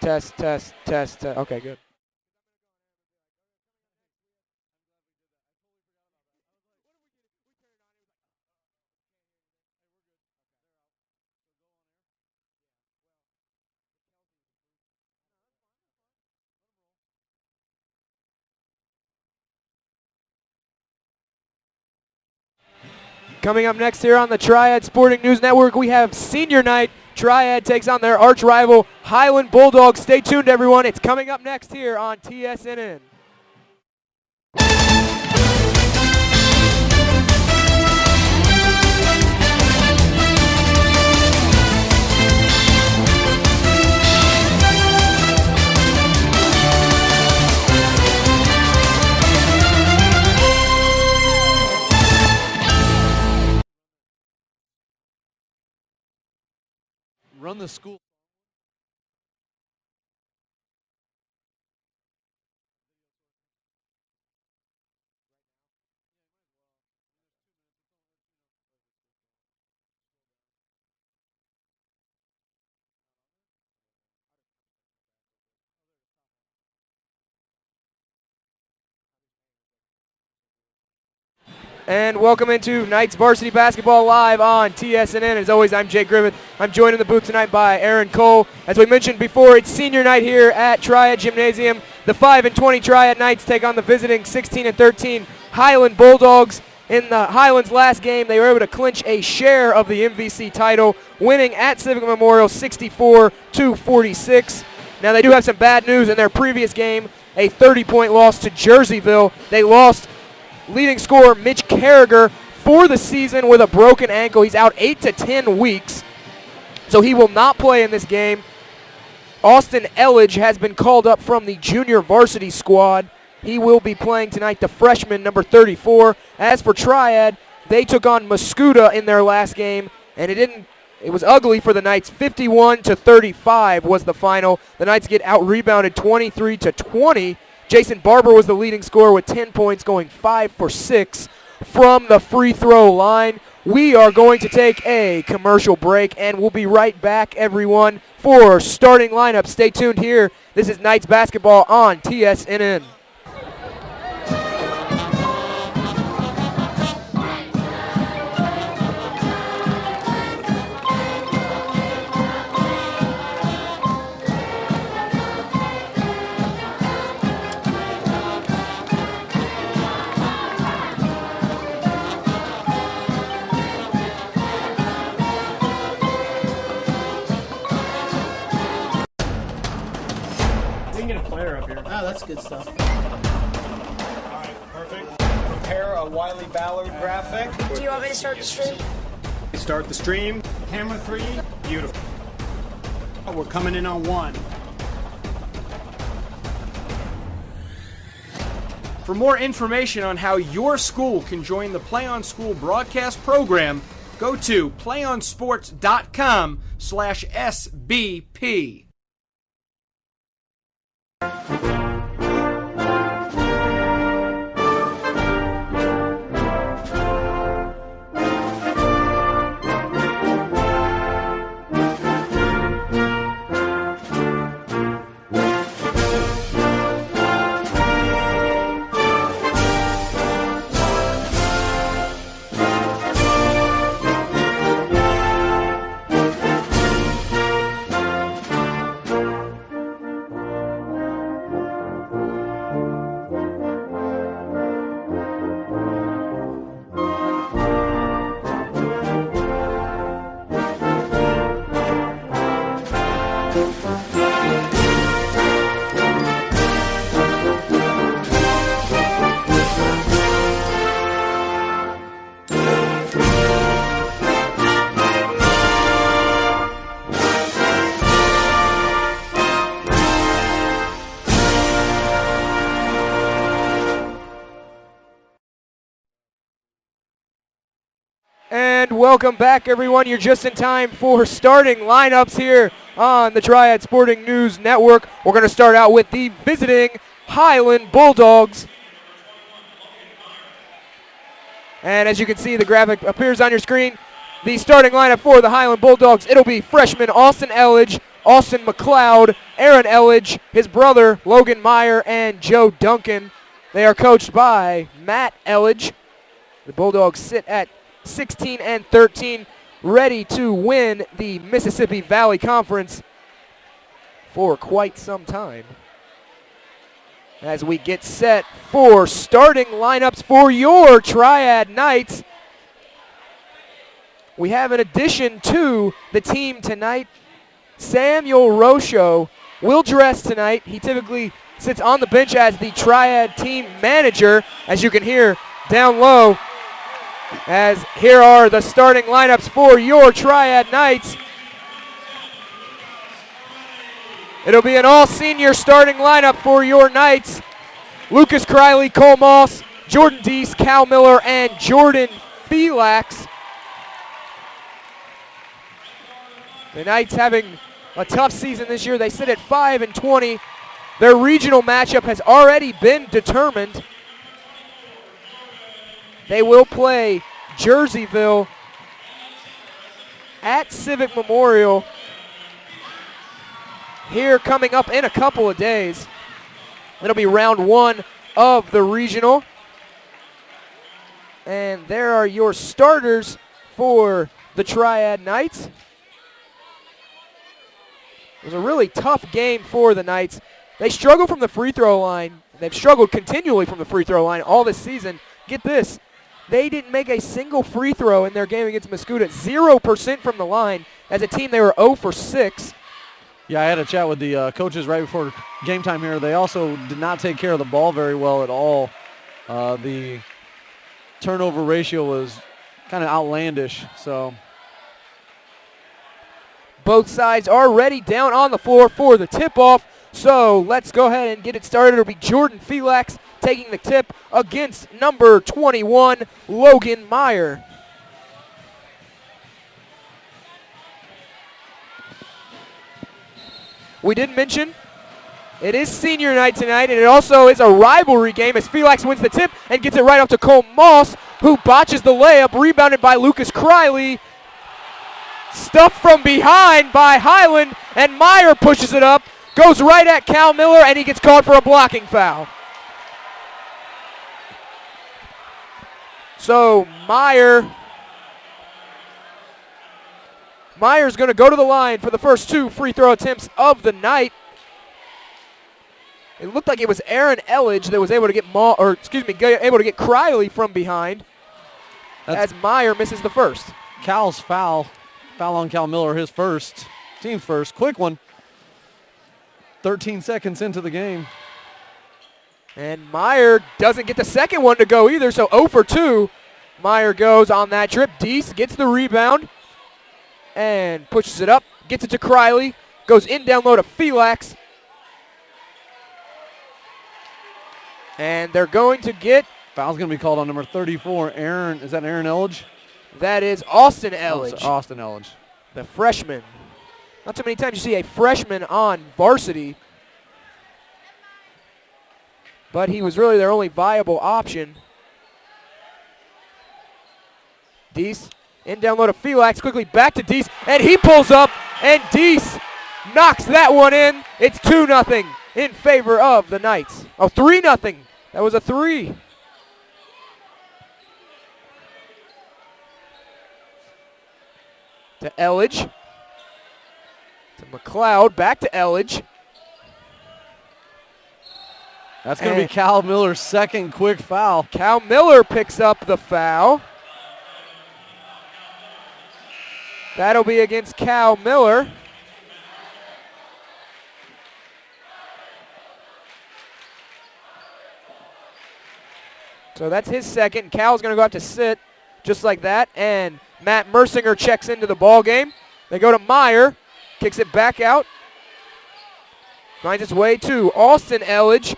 Test, test, test, test. Okay, good. Coming up next here on the Triad Sporting News Network, we have Senior Night. Triad takes on their arch rival, Highland Bulldogs. Stay tuned, everyone. It's coming up next here on TSNN. Run the school. And welcome into Knights Varsity Basketball live on TSNN. As always, I'm Jake Griffith. I'm joined in the booth tonight by Aaron Cole. As we mentioned before, it's senior night here at Triad Gymnasium. The 5-20 Triad Knights take on the visiting 16-13 Highland Bulldogs. In the Highlands' last game, they were able to clinch a share of the MVC title, winning at Civic Memorial 64-46. Now, they do have some bad news in their previous game, a 30-point loss to Jerseyville. They lost leading scorer Mitch Carragher for the season with a broken ankle. He's out 8 to 10 weeks, so he will not play in this game. Austin Elledge has been called up from the junior varsity squad. He will be playing tonight, the freshman, number 34. As for Triad, they took on Mascuda in their last game, and it was ugly for the Knights. 51-35 was the final. The Knights get out-rebounded 23-20. Jason Barber was the leading scorer with 10 points, going 5 for 6 from the free throw line. We are going to take a commercial break, and we'll be right back, everyone, for starting lineup. Stay tuned here. This is Knights basketball on TSNN. Oh, that's good stuff. All right, perfect. Prepare a Wiley Ballard graphic. Do you want me to start the stream? Start the stream. Camera 3. Beautiful. We're coming in on 1. For more information on how your school can join the Play On School broadcast program, go to playonsports.com/SBP. And welcome back, everyone. You're just in time for starting lineups here on the Triad Sporting News Network. We're going to start out with the visiting Highland Bulldogs. And as you can see, the graphic appears on your screen. The starting lineup for the Highland Bulldogs, it'll be freshman Austin Elledge, Austin McLeod, Aaron Elledge, his brother Logan Meyer, and Joe Duncan. They are coached by Matt Elledge. The Bulldogs sit at 16-13, ready to win the Mississippi Valley Conference for quite some time. As we get set for starting lineups for your Triad Knights, we have an addition to the team tonight. Samuel Rocho will dress tonight. He typically sits on the bench as the Triad team manager, as you can hear down low. As here are the starting lineups for your Triad Knights. It'll be an all-senior starting lineup for your Knights. Lucas Criley, Cole Moss, Jordan Deese, Cal Miller, and Jordan Felix. The Knights having a tough season this year. They sit at 5-20. Their regional matchup has already been determined. They will play Jerseyville at Civic Memorial here coming up in a couple of days. It'll be round one of the regional. And there are your starters for the Triad Knights. It was a really tough game for the Knights. They struggled from the free throw line. They've struggled continually from the free throw line all this season. Get this, they didn't make a single free throw in their game against Mascoutah. 0% from the line. As a team, they were 0 for 6. Yeah, I had a chat with the coaches right before game time here. They also did not take care of the ball very well at all. The turnover ratio was kind of outlandish. So both sides are ready down on the floor for the tip-off. So let's go ahead and get it started. It'll be Jordan Felix taking the tip against number 21, Logan Meyer. We did mention it is senior night tonight, and it also is a rivalry game as Felix wins the tip and gets it right up to Cole Moss, who botches the layup, rebounded by Lucas Criley. Stuffed from behind by Highland, and Meyer pushes it up, goes right at Cal Miller, and he gets called for a blocking foul. So Meyer's going to go to the line for the first two free throw attempts of the night. It looked like it was Aaron Elledge that was able to get able to get Criley from behind. As Meyer misses the first. Cal's foul on Cal Miller, his first, team's first. Quick one. 13 seconds into the game. And Meyer doesn't get the second one to go either, so 0 for 2. Meyer goes on that trip. Deese gets the rebound and pushes it up, gets it to Criley, goes in down low to Felix. And they're going to get... Foul's going to be called on number 34. Aaron, is that Aaron Elledge? That is Austin Elledge. Austin Elledge. The freshman. Not too many times you see a freshman on varsity. But he was really their only viable option. Deese in down low to Felix, quickly back to Deese, and he pulls up, and Deese knocks that one in. It's 2-0 in favor of the Knights. Oh, 3-0. That was a 3. To Elledge. To McLeod, back to Elledge. That's going to be Cal Miller's second quick foul. Cal Miller picks up the foul. That'll be against Cal Miller. So that's his second. Cal's going to go have to sit just like that. And Matt Mersinger checks into the ball game. They go to Meyer. Kicks it back out. Finds its way to Austin Elledge.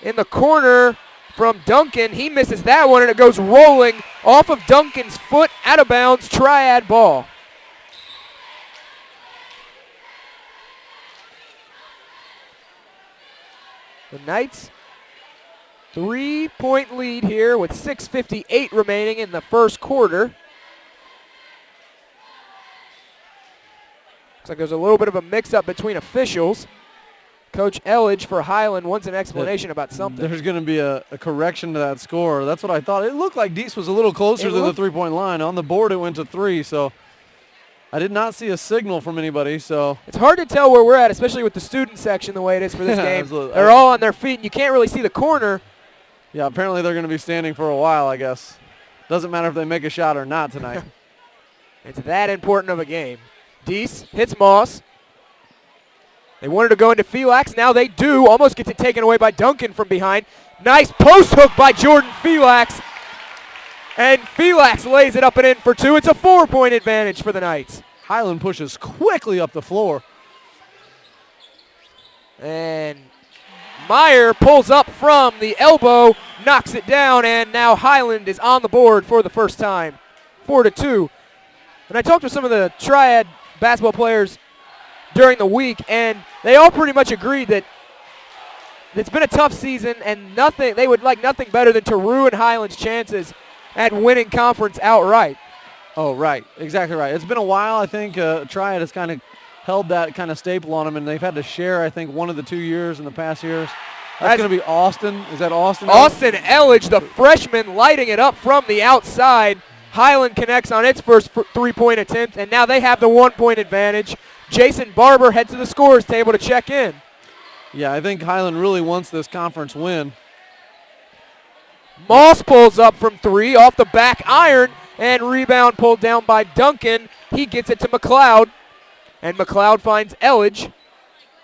In the corner from Duncan. He misses that one, and it goes rolling off of Duncan's foot, out of bounds. Triad ball. The Knights, 3-point lead here with 6:58 remaining in the first quarter. Looks like there's a little bit of a mix-up between officials. Coach Elledge for Highland wants an explanation about something. There's going to be a correction to that score. That's what I thought. It looked like Deese was a little closer to the three-point line. On the board, it went to 3, so I did not see a signal from anybody. So it's hard to tell where we're at, especially with the student section the way it is for this game. Absolutely. They're all on their feet, and you can't really see the corner. Yeah, apparently they're going to be standing for a while, I guess. Doesn't matter if they make a shot or not tonight. It's that important of a game. Deese hits Moss. They wanted to go into Felix. Now they do. Almost gets it taken away by Duncan from behind. Nice post hook by Jordan Felix. And Felix lays it up and in for 2. It's a 4-point advantage for the Knights. Highland pushes quickly up the floor. And Meyer pulls up from the elbow, knocks it down, and now Highland is on the board for the first time. 4-2. And I talked to some of the Triad basketball players during the week, and they all pretty much agreed that it's been a tough season, and they would like nothing better than to ruin Highland's chances at winning conference outright. Oh, right. Exactly right. It's been a while. I think Triad has kind of held that kind of staple on them, and they've had to share, I think, one of the 2 years in the past years. That's going to be Austin. Is that Austin? Austin Elledge, the freshman, lighting it up from the outside. Highland connects on its first three-point attempt, and now they have the 1-point advantage. Jason Barber heads to the scorer's table to check in. Yeah, I think Highland really wants this conference win. Moss pulls up from 3 off the back iron, and rebound pulled down by Duncan. He gets it to McLeod, and McLeod finds Elledge,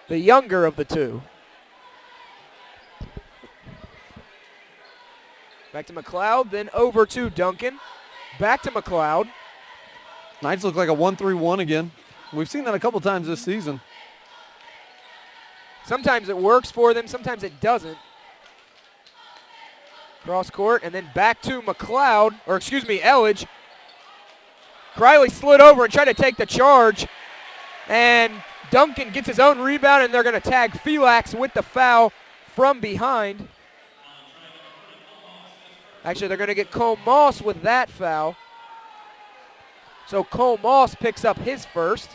the younger of the two. Back to McLeod, then over to Duncan. Back to McLeod. Knights look like a 1-3-1 again. We've seen that a couple times this season. Sometimes it works for them, sometimes it doesn't. Cross court, and then back to McLeod, or excuse me, Elledge. Criley slid over and tried to take the charge, and Duncan gets his own rebound, and they're going to tag Felix with the foul from behind. Actually, they're going to get Cole Moss with that foul. So Cole Moss picks up his first.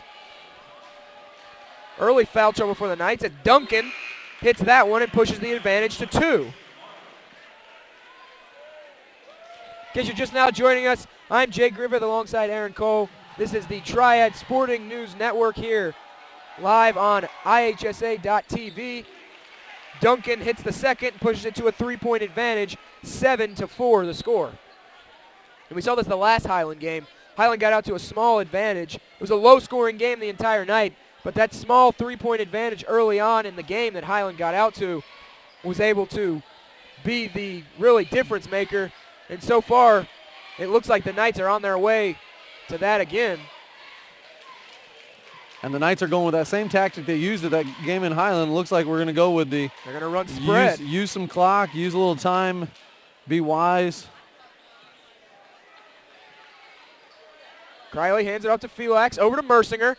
Early foul trouble for the Knights as Duncan hits that one and pushes the advantage to 2. In case you're just now joining us, I'm Jay Griffith alongside Aaron Cole. This is the Triad Sporting News Network here, live on IHSA.TV. Duncan hits the second, pushes it to a 3-point advantage, 7-4 the score. And we saw this the last Highland game. Highland got out to a small advantage. It was a low-scoring game the entire night, but that small 3-point advantage early on in the game that Highland got out to was able to be the really difference maker. And so far, it looks like the Knights are on their way to that again. And the Knights are going with that same tactic they used at that game in Highland. Looks like we're going to go with the... They're going to run spread. Use some clock, use a little time, be wise. Criley hands it off to Felix, over to Mersinger.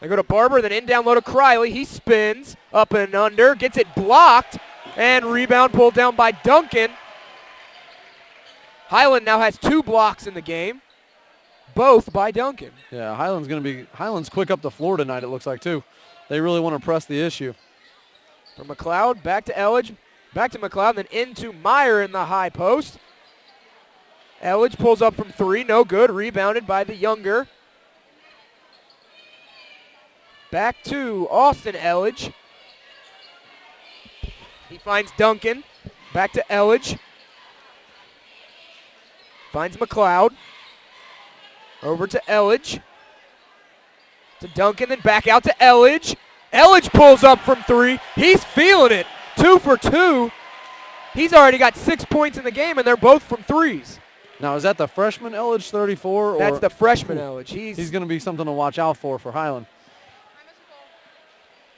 They go to Barber, then in down low to Criley. He spins up and under, gets it blocked, and rebound pulled down by Duncan. Highland now has 2 blocks in the game, both by Duncan. Yeah, Highland's quick up the floor tonight, it looks like, too. They really want to press the issue. From McLeod, back to Elledge, back to McLeod, then into Meyer in the high post. Elledge pulls up from 3, no good, rebounded by the younger. Back to Austin Elledge. He finds Duncan, back to Elledge. Finds McLeod. Over to Elledge. To Duncan, then back out to Elledge. Elledge pulls up from 3. He's feeling it. 2 for 2. He's already got 6 points in the game, and they're both from 3s. Now, is that the freshman Elledge, 34? That's the freshman Elledge. He's going to be something to watch out for Highland.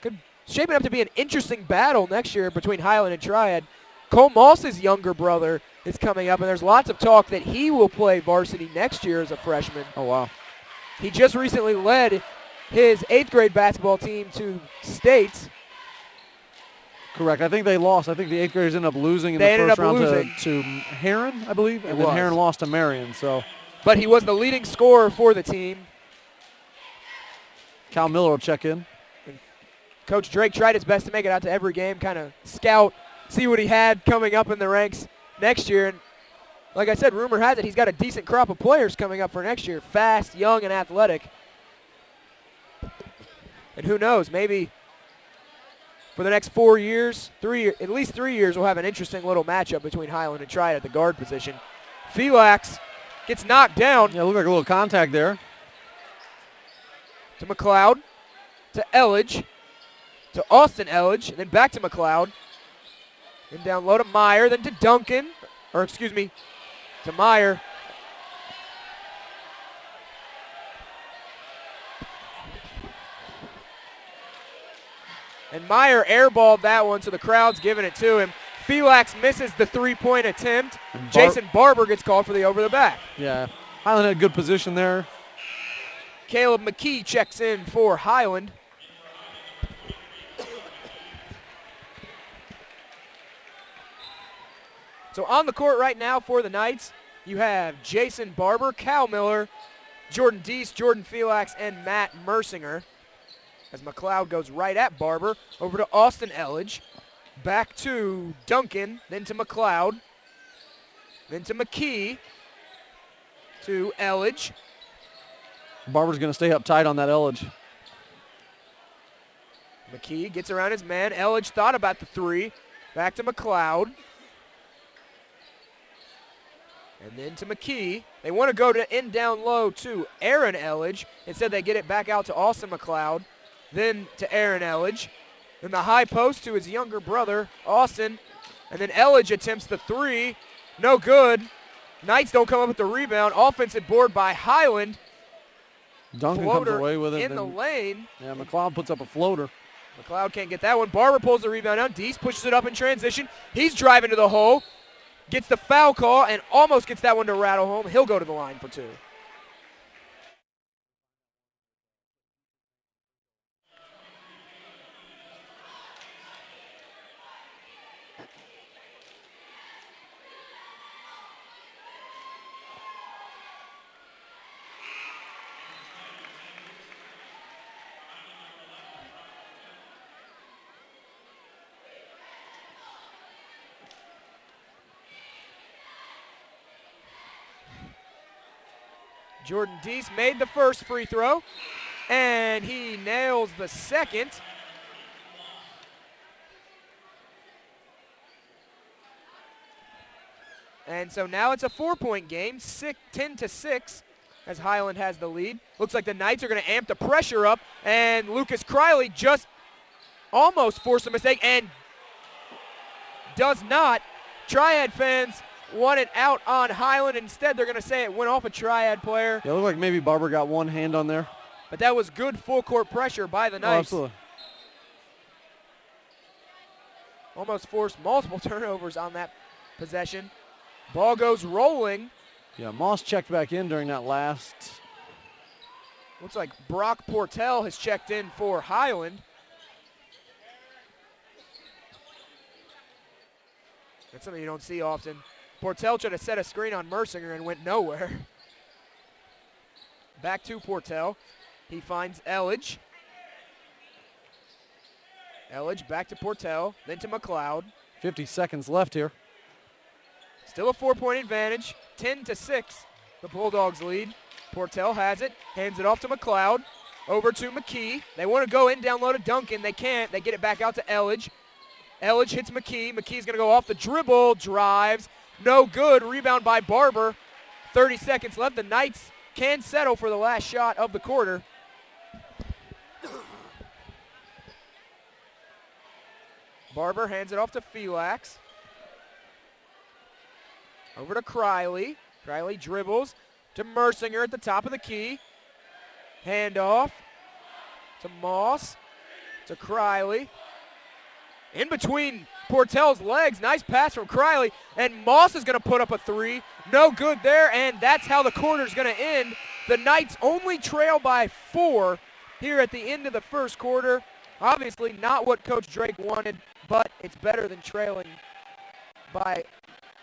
Could shaping up to be an interesting battle next year between Highland and Triad. Cole Moss's younger brother is coming up, and there's lots of talk that he will play varsity next year as a freshman. Oh, wow. He just recently led his 8th grade basketball team to states. Correct. I think they lost. I think the 8th graders ended up losing in They the ended first up round losing. to Heron, I believe, and then was. Heron lost to Marion. So, But he was the leading scorer for the team. Cal Miller will check in. Coach Drake tried his best to make it out to every game, kind of scout, see what he had coming up in the ranks next year. And like I said, rumor has it he's got a decent crop of players coming up for next year. Fast, young, and athletic. And who knows, maybe for the next 4 years, at least 3 years, we'll have an interesting little matchup between Highland and Triad at the guard position. Felix gets knocked down. Yeah, looked like a little contact there. To McLeod, to Elledge, to Austin Elledge, and then back to McLeod. Then down low to Meyer, then to Duncan, to Meyer. And Meyer airballed that one, so the crowd's giving it to him. Felix misses the three-point attempt. Jason Barber gets called for the over the back. Yeah, Highland had a good position there. Caleb McKee checks in for Highland. So on the court right now for the Knights, you have Jason Barber, Cal Miller, Jordan Deese, Jordan Felix, and Matt Mersinger. As McLeod goes right at Barber, over to Austin Elledge, back to Duncan, then to McLeod, then to McKee, to Elledge. Barber's going to stay up tight on that Elledge. McKee gets around his man. Elledge thought about the three. Back to McLeod. And then to McKee. They want to go to in down low to Aaron Elledge. Instead, they get it back out to Austin McLeod. Then to Aaron Elledge. Then the high post to his younger brother, Austin. And then Elledge attempts the three. No good. Knights don't come up with the rebound. Offensive board by Highland. Duncan Floater comes away with it. in the lane. Yeah, McLeod puts up a floater. McLeod can't get that one. Barber pulls the rebound out. Deese pushes it up in transition. He's driving to the hole. Gets the foul call and almost gets that one to rattle home. He'll go to the line for two. Jordan Deese made the first free throw, and he nails the second. And so now it's a 4-point game, 10-6, as Highland has the lead. Looks like the Knights are going to amp the pressure up, and Lucas Criley just almost forced a mistake and does not. Triad fans want it out on Highland. Instead, they're going to say it went off a Triad player. Yeah, it looked like maybe Barber got one hand on there. But that was good full-court pressure by the Knights. Oh, absolutely. Almost forced multiple turnovers on that possession. Ball goes rolling. Yeah, Moss checked back in during that last. Looks like Brock Portell has checked in for Highland. That's something you don't see often. Portell tried to set a screen on Mersinger and went nowhere. Back to Portell. He finds Elledge. Elledge back to Portell, then to McLeod. 50 seconds left here. Still a 4-point advantage, 10-6. The Bulldogs lead. Portell has it, hands it off to McLeod. Over to McKee. They want to go in down low to Duncan. They can't. They get it back out to Elledge. Elledge hits McKee. McKee's going to go off the dribble, drives. No good. Rebound by Barber. 30 seconds left. The Knights can settle for the last shot of the quarter. Barber hands it off to Felix. Over to Criley. Criley dribbles to Mersinger at the top of the key. Handoff to Moss, to Criley. In between Portell's legs, nice pass from Criley, and Moss is going to put up a three. No good there, and that's how the quarter's going to end. The Knights only trail by 4 here at the end of the first quarter. Obviously not what Coach Drake wanted, but it's better than trailing by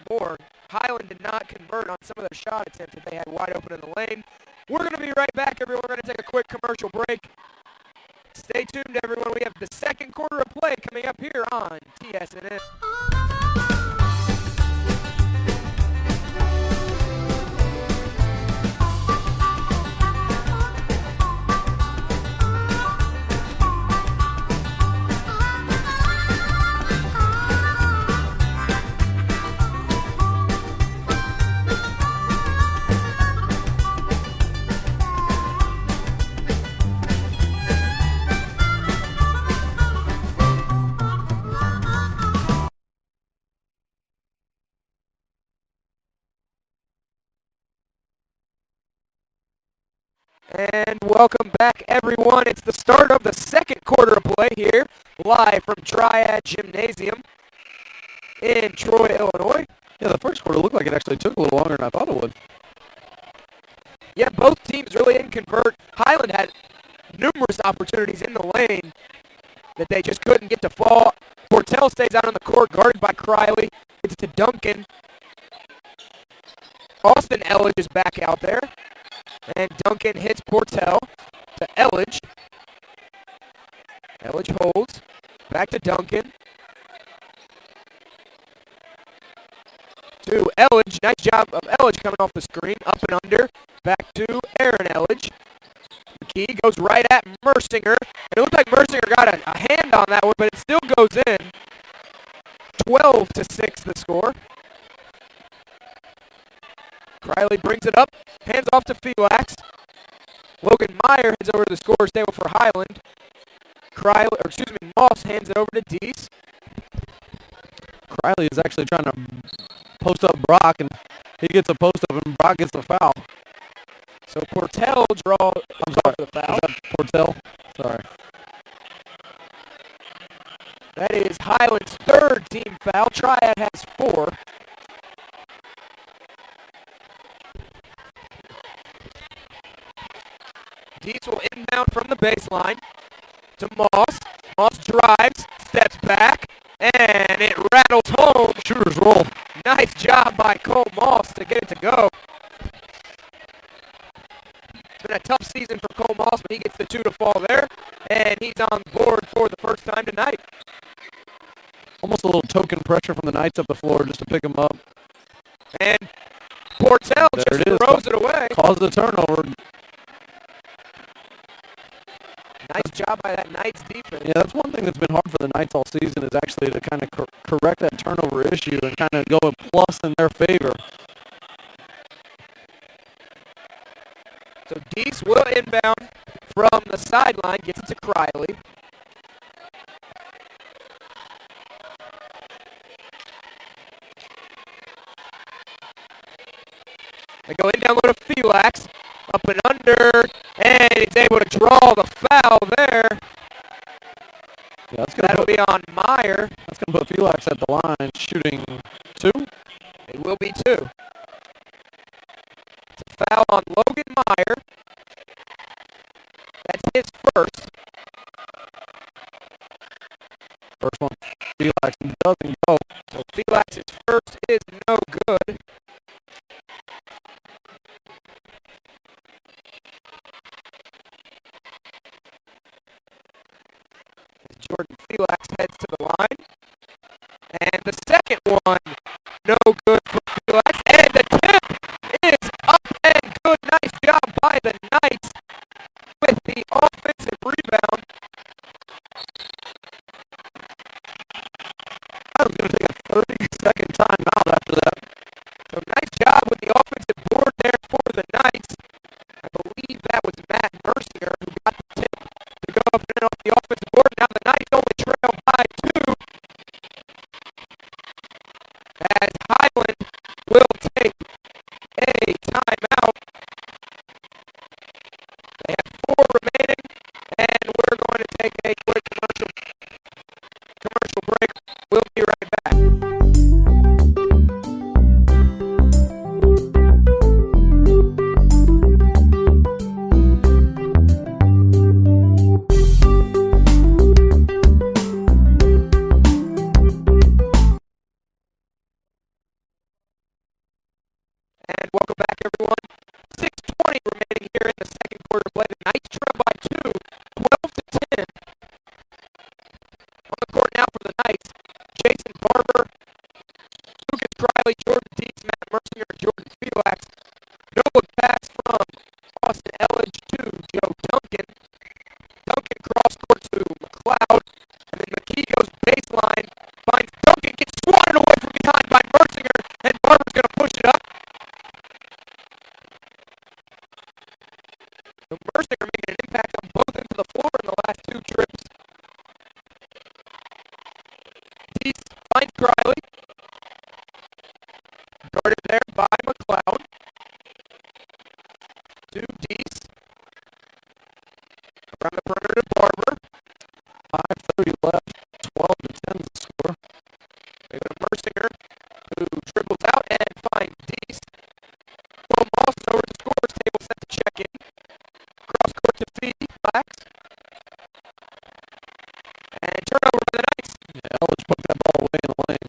more. Highland did not convert on some of their shot attempts that they had wide open in the lane. We're going to be right back, everyone. We're going to take a quick commercial break. Stay tuned, everyone. We have the second quarter of play coming up here on TSNN. And welcome back, everyone. It's the start of the second quarter of play here, live from Triad Gymnasium in Troy, Illinois. Yeah, the first quarter looked like it actually took a little longer than I thought it would. Yeah, both teams really didn't convert. Highland had numerous opportunities in the lane that they just couldn't get to fall. Portell stays out on the court, guarded by Criley. It's to Duncan. Austin Elledge is back out there. And Duncan hits Portell to Elledge. Elledge holds. Back to Duncan. To Elledge. Nice job of Elledge coming off the screen. Up and under. Back to Aaron Elledge. McKee goes right at Mersinger. And it looked like Mersinger got a hand on that one, but it still goes in. 12-6 the score. Criley brings it up, hands off to Felix. Logan Meyer heads over to the scorer's table for Highland. Moss hands it over to Deese. Criley is actually trying to post up Brock, and he gets a post up, and Brock gets the foul. So Portell draws the foul. Is that Portell? Sorry. That is Highland's third team foul. Triad has 4. Deese will inbound from the baseline to Moss. Moss drives, steps back, and it rattles home. Shooter's roll. Nice job by Cole Moss to get it to go. It's been a tough season for Cole Moss, but he gets the 2 to fall there, and he's on board for the first time tonight. Almost a little token pressure from the Knights up the floor just to pick him up. And Portell just throws it away. Caused the turnover. Nice job by that Knights defense. Yeah, that's one thing that's been hard for the Knights all season is actually to kind of correct that turnover issue and kind of go a plus in their favor. So Deese will inbound from the sideline, gets it to Criley. They go in down low to Felix. Up and under, and he's able to draw the foul there. Yeah, that'll be on Meyer. That's going to put Felix at the line, shooting 2. It will be 2. It's a foul on Logan Meyer. That's his first. First one, Felix doesn't go. So Felix's first is no good. Jordan Felix heads to the line. And the second one, no good for Felix. And the tip is up and good. Nice job by the Knights with the offensive rebound. I was going to take a 30-second timeout after that. So nice job with the offensive board there for the Knights. I believe that was Matt Mercier who got the tip to go up and off the offensive board. Now the Knights only trail by 2 as Highland will take a timeout. They have 4 remaining, and we're going to take a quick commercial break. We'll be right back. And welcome back, everyone. 6:20 remaining here in the second quarter play. The Knights trail by 2, 12-10. So Mercier making an impact on both ends of the floor in the last 2 trips. Deese finds Griley. Guarded there by McLeod. To Deese. Around the perimeter to Barber. 5:30 left. 12 to 10 is the score. They go to Mercier, who dribbles out and finds Deese. Will Moss is over at the scorer's table, set to check in. Cross court to Fee, Blacks. And turnover by the Knights. Yeah, Elledge put that ball away in the lane.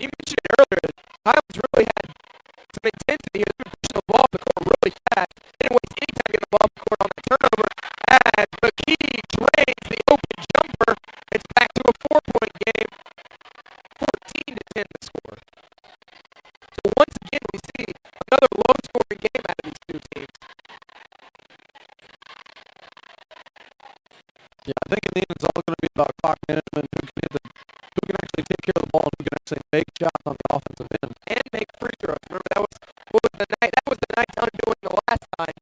You mentioned it earlier. Highland's really had some intensity here. They've been pushing the ball up the court really fast. They didn't waste any time getting the ball up the court on the turnover. As McKee drains the open jumper, it's back to a 4-point game. 14 to 10 the score. So once again, we see another low-scoring game out of these two teams. Yeah, I think in the end it's all going to be about clock management, who can actually take care of the ball and who can actually make shots on the offensive end. And make free throws. Remember, that was the Knights undoing the last time.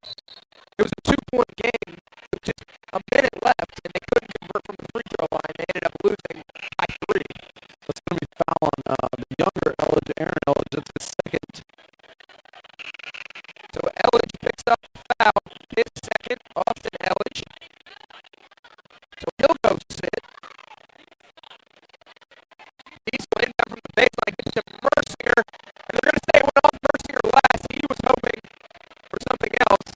It was a 2-point game with just a minute left, and they couldn't convert from the free throw line. They ended up losing by 3. That's going to be foul on the younger Elledge, Aaron Elledge. That's his second. So Elledge picks up the foul, his second, Austin Elledge. So he'll go sit. These will inbound from the baseline, gets to Mercier, and they're going to say it went off Mercier last. He was hoping for something else.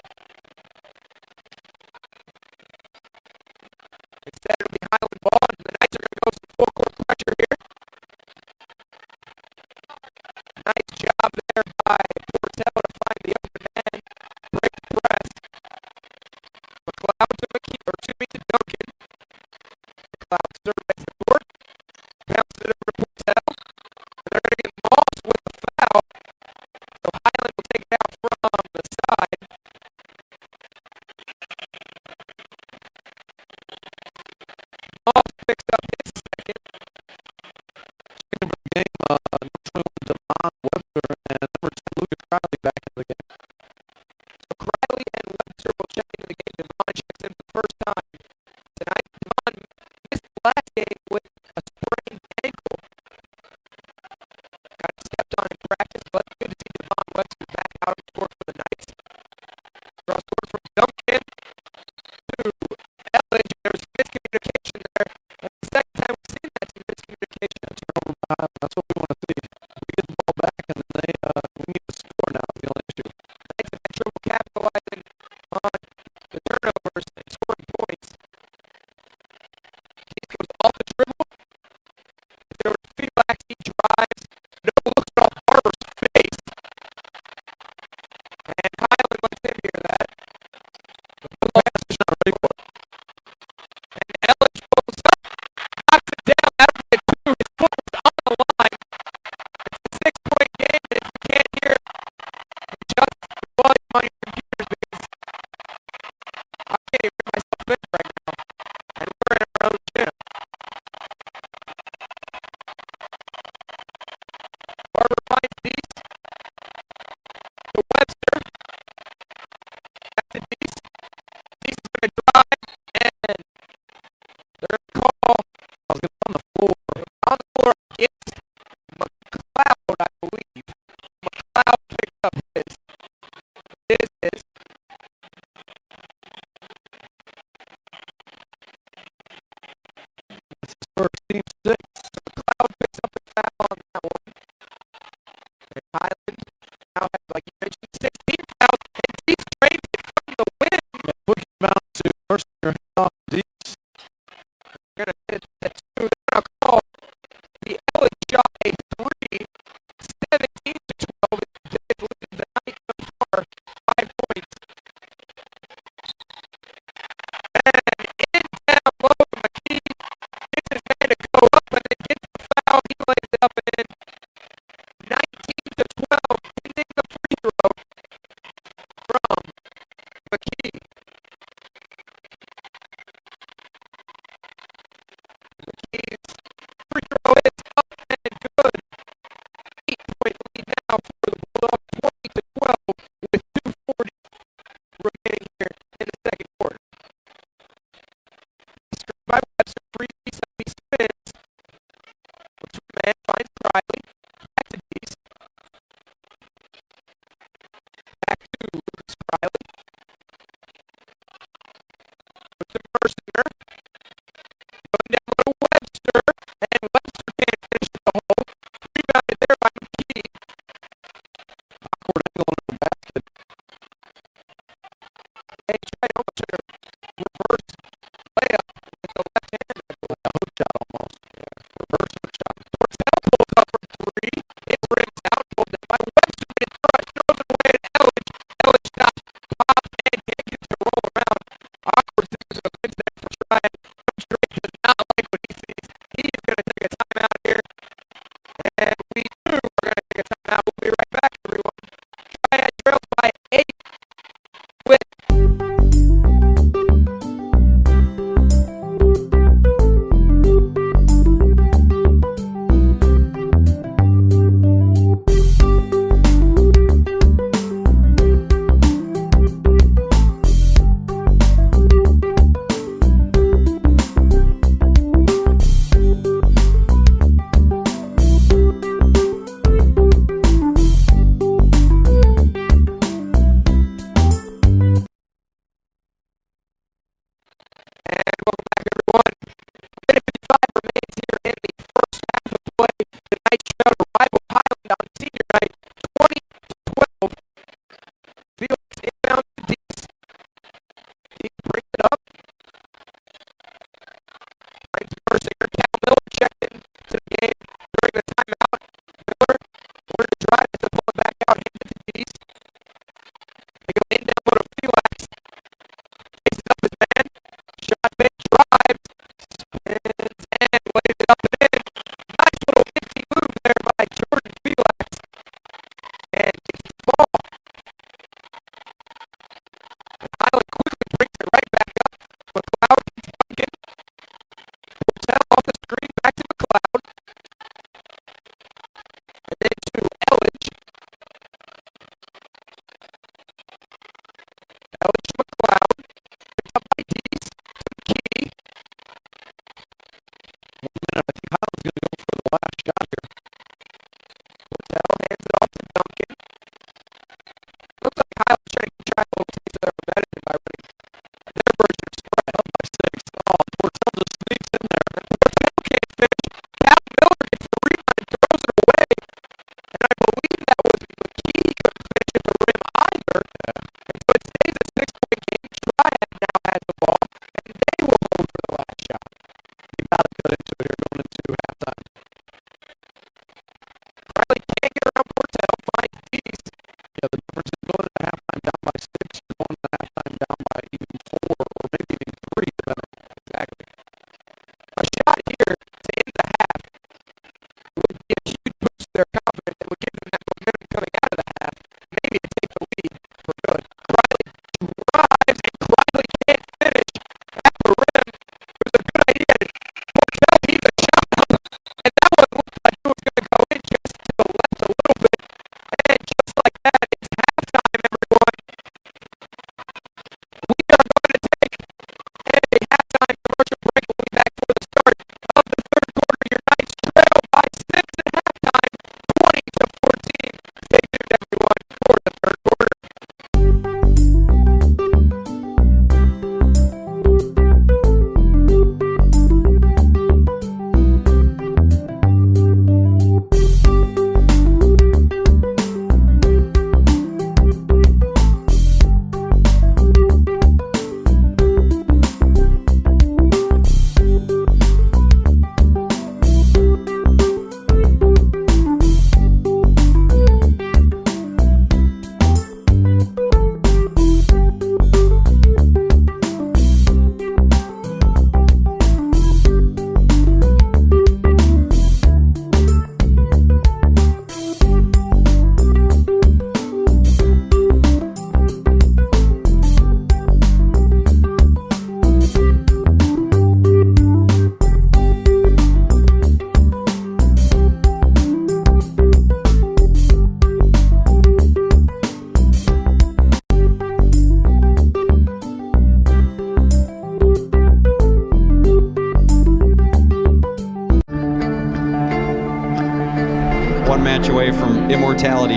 match away from immortality.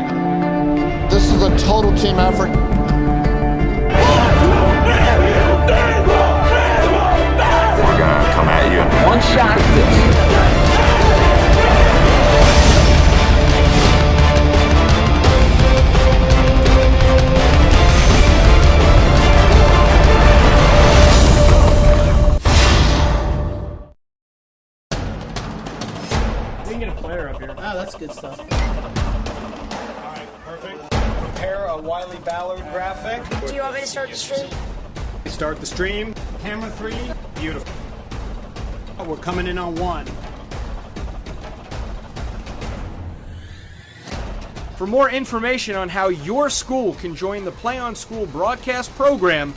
This is a total team effort. We're gonna come at you in one shot. We can get a player up here. Ah, that's good stuff. Alright, perfect. Prepare a Wiley Ballard graphic. Do you want me to start the stream? Start the stream. Camera 3, beautiful. We're coming in on 1. For more information on how your school can join the Play on School broadcast program,